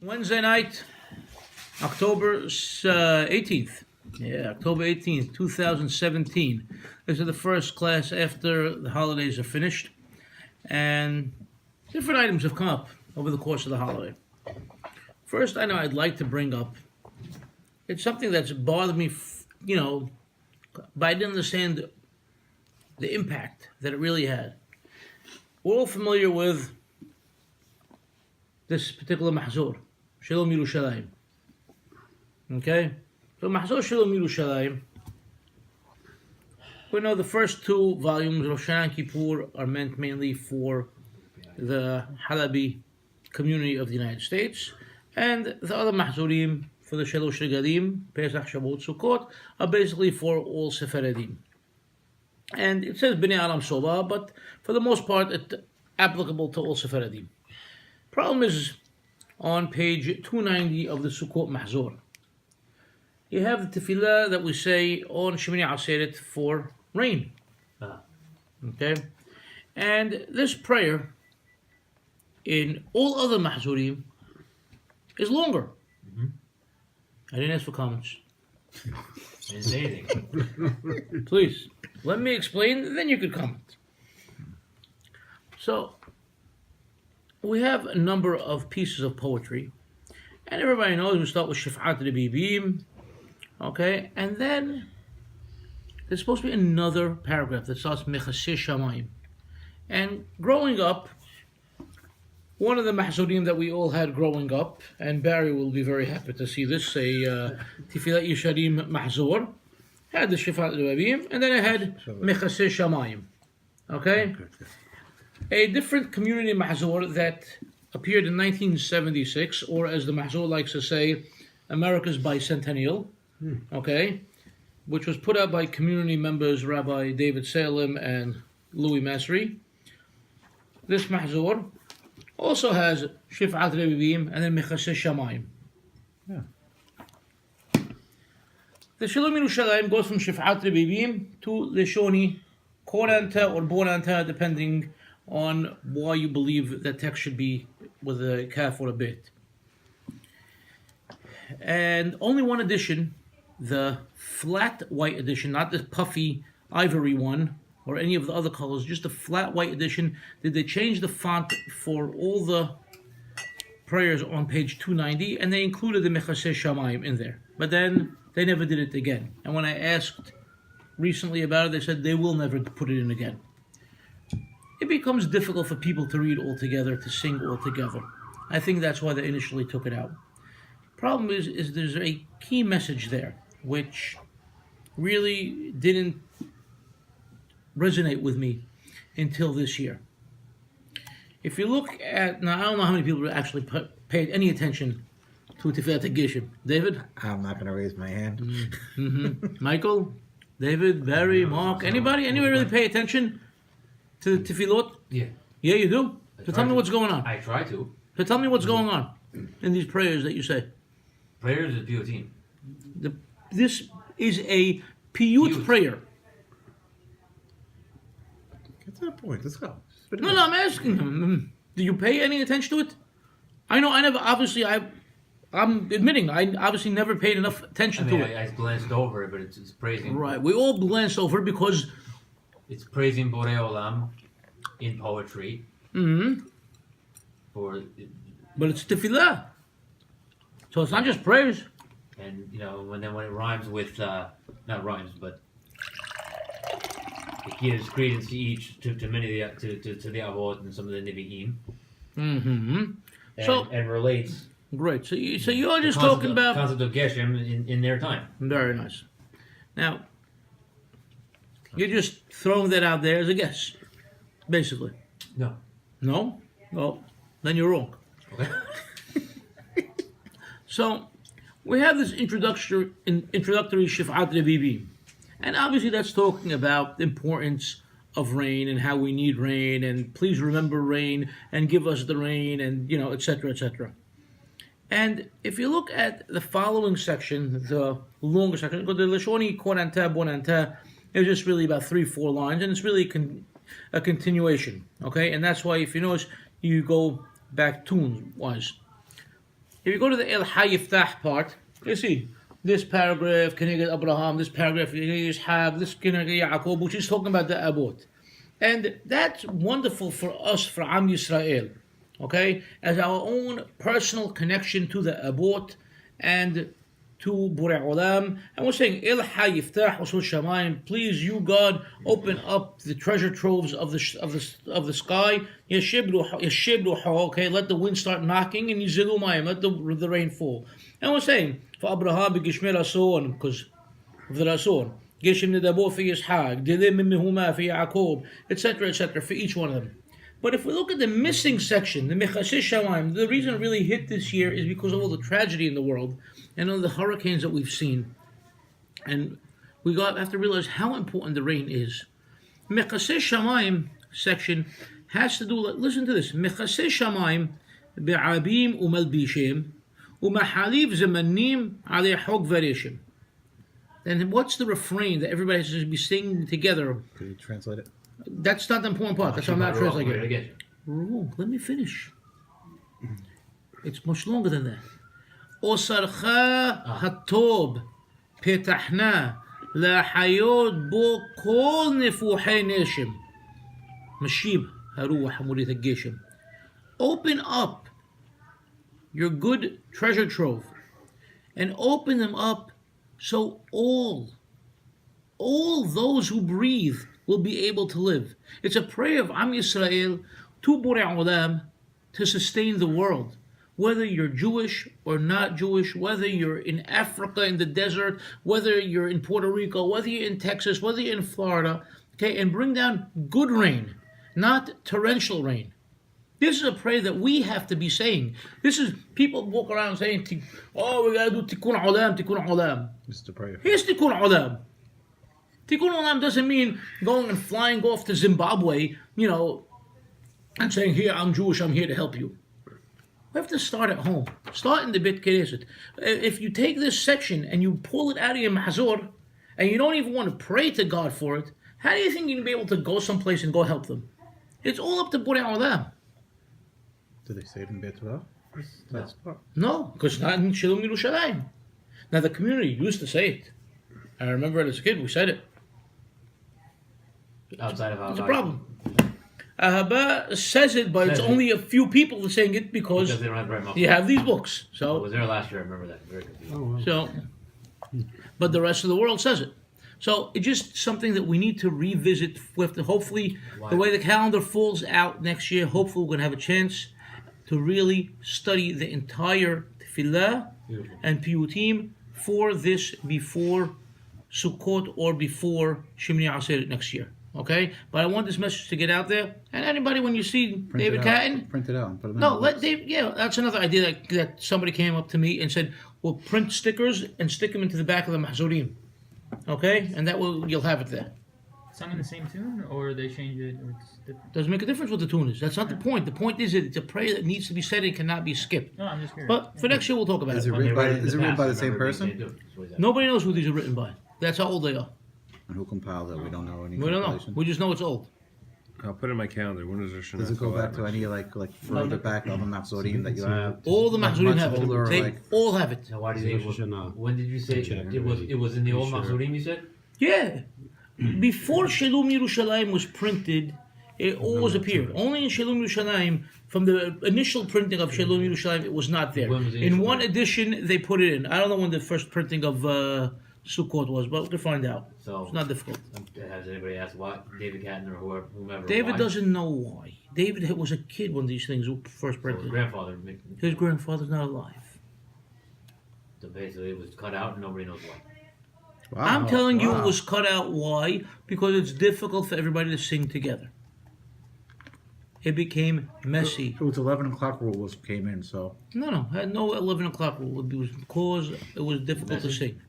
Wednesday night, October 18th. Yeah, October 18th, 2017. This is the first class after the holidays are finished. And different items have come up over the course of the holiday. First item I'd like to bring up, it's something that's bothered me, but I didn't understand the impact that it really had. We're all familiar with this particular Mahzor, Shelom Yerushalayim. Okay? So Mahzor Shelom Yerushalayim, we know the first two volumes, Rosh Hashanah and Kippur, are meant mainly for the Halabi community of the United States, and the other Mahzorim for the Shalosh Regalim, Pesach, Shavuot, Sukkot, are basically for all Sephardim. And it says Bnei Aram Soba, but for the most part, it's applicable to all Sephardim. Problem is, on page 290 of the Sukkot Mahzor, you have the tefillah that we say on Shemini Aseret for rain. Okay? And this prayer, in all other Mahzorim, is longer. Mm-hmm. I didn't ask for comments. I didn't say anything. Please, let me explain, then you could comment. So, we have a number of pieces of poetry, and everybody knows we start with Shif'at Rebibim, okay, and then there's supposed to be another paragraph that starts Mechaseh Shamayim. And growing up, one of the Mahzorim that we all had growing up, and Barry will be very happy to see this, a Tifilat Yesharim Mahzor, had the Shif'at Rebibim, and then it had Mechaseh Shamayim, okay? A different community Mahzor that appeared in 1976, or as the Mahzor likes to say, America's Bicentennial, okay, which was put out by community members Rabbi David Salem and Louis Mosseri. This Mahzor also has Shif'at Rebibim and then Mechaseh Shamayim. The Shelom Yerushalayim goes from Shif'at Rebibim to Leshoni Koranta or Boranta, depending on why you believe that text should be with a kaf or a bit. And only one edition, the flat white edition, not the puffy ivory one or any of the other colors, just the flat white edition, did they change the font for all the prayers on page 290, and they included the Mechaseh Shamayim in there. But then they never did it again. And when I asked recently about it, they said they will never put it in again. It becomes difficult for people to read all together, to sing all together. I think that's why they initially took it out. Problem is there's a key message there, which really didn't resonate with me until this year. If you look at, now I don't know how many people actually paid any attention to Tifilat Geshem. David? I'm not going to raise my hand. Mm-hmm. Michael? David? Barry? Mark? Anybody really pay attention to the tefillot? Yeah. Yeah, you do? So tell me what's going on. I try to. So tell me what's going on in these prayers that you say. Prayers is POT. This is a piyut prayer. Get to that point. Let's go. No, I'm asking him. Do you pay any attention to it? I'm admitting, I obviously never paid enough attention to it. I glanced over it, but it's praising. Right, we all glanced over it because it's praising Borei Olam in poetry. Mm-hmm. But it's tefillah. So it's not just praise. And, when it rhymes with, not rhymes, but it gives credence to each, to many of the, to the Avot and some of the Nevi'im. Mm-hmm. And relates. Great. So you're just talking about the concept of Geshem in their time. Very nice. Now, you're just throwing that out there as a guess, basically. No. No? Well, then you're wrong. Okay. So, we have this introductory Shif'at Rebibim. And obviously that's talking about the importance of rain and how we need rain, and please remember rain and give us the rain, and, etc., etc. And if you look at the following section, the longer section, go to Leshoni Koranta Bonanta, it's just really about 3-4 lines, and it's really a continuation, okay? And that's why, if you notice, you go back tune-wise. if you go to the El Hayiftah part, you see this paragraph, Keneged Abraham, this paragraph, Ishaq, this Keneged Yaakov, which is talking about the Abot. And that's wonderful for us, for Am Yisrael, okay, as our own personal connection to the Abot and to Borei Olam. And we're saying, Il Hayiftah Usul Shamayim, please, you God, open up the treasure troves of the sky. Yeshibru, okay, let the wind start knocking, and Yizilu Mayim, let the rain fall. And we're saying, for Abraham, Gishmir Ason, because of the Rason. Geshem Nedabo for Yishaq, Dilim Mihuma for Yaakov, etc., for each one of them. But if we look at the missing section, the Mechaseh Shamayim, the reason it really hit this year is because of all the tragedy in the world and all the hurricanes that we've seen. And we have to realize how important the rain is. Mechaseh Shamayim section has to do, listen to this, Mechaseh Shamayim be'abim u'malbishim u'mahaliv zemanim alei hog vereshim. Then what's the refrain that everybody has to be singing together? Could you translate it? That's not the important part. That's why I'm not translating it. Again. Wrong. Let me finish. It's much longer than that. Osarcha hatob petachna lahayod bo kol nefuhay neshim mashib haruach hamurit hageshem. Open up your good treasure trove and open them up so all those who breathe will be able to live. It's a prayer of Am Yisrael to Borei Olam to sustain the world. Whether you're Jewish or not Jewish, whether you're in Africa in the desert, whether you're in Puerto Rico, whether you're in Texas, whether you're in Florida, okay, and bring down good rain, not torrential rain. This is a prayer that we have to be saying. This is people walk around saying, "Oh, we gotta do tikkun olam, tikkun olam." This is the prayer. Here's tikkun olam. Tikkun olam doesn't mean going and flying off to Zimbabwe, and saying, "Here, I'm Jewish, I'm here to help you." We have to start at home. Start in the Beit Knesset. If you take this section and you pull it out of your Mahzor, and you don't even want to pray to God for it, how do you think you're going to be able to go someplace and go help them? It's all up to Borei Olam. Do they say it in Beit Torah? That's part. No, because not in Shelom Yerushalayim. Now the community used to say it. I remember it as a kid, we said it. Outside of our It's a problem. Ahaba says it, but it's only a few people saying it because they don't have very much. you have these books. I So, was there last year. I remember that. Very confusing. but the rest of the world says it. So it's just something that we need to revisit. With hopefully the way the calendar falls out next year. Hopefully we're going to have a chance to really study the entire Tefillah and Piyutim for this before Sukkot or before Shemini Atzeret next year. Okay, but I want this message to get out there. And anybody, when you see David Catton, Print it out and put it in. no, let Dave. Yeah, that's another idea that somebody came up to me and said, "Well, print stickers and stick them into the back of the Mahzorim." Okay, and that will you'll have it there. Sung in the same tune, or they change it, or it's different? Doesn't make a difference what the tune is. That's not the point. The point is that it's a prayer that needs to be said and cannot be skipped. No, I'm just curious. But for next year, we'll talk about Is it. it written by the same person? Nobody knows who these are written by. That's how old they are. And who compiled it? We don't know any. We don't know. compilation. We just know it's old. I'll put it in my calendar. When is there? Does it go back to any like further back on the Mahzorim that you have? All the Like Mahzorim much have older, it. They like- all have it. Now, why do they? When did you say it was in the old Mahzorim? You said. Yeah. Before Shelom Yerushalayim was printed, it always appeared. Only in Shelom Yerushalayim, from the initial printing of Shelom Yerushalayim, it was not there. When was the In initial one print? edition, they put it in. I don't know when the first printing of Sukkot was, but we can find out. So It's not difficult. has anybody asked why David Catton or whomever? David why? doesn't know why. David was a kid when these things were first So his printed. grandfather. His grandfather's not alive. So basically, it was cut out, and nobody knows why. Wow, I'm telling you, wow. it was cut out. Why? Because it's difficult for everybody to sing together. It became messy. It was 11 o'clock rule came in, so No, had no 11 o'clock rule. It was because it was difficult to Messy? sing.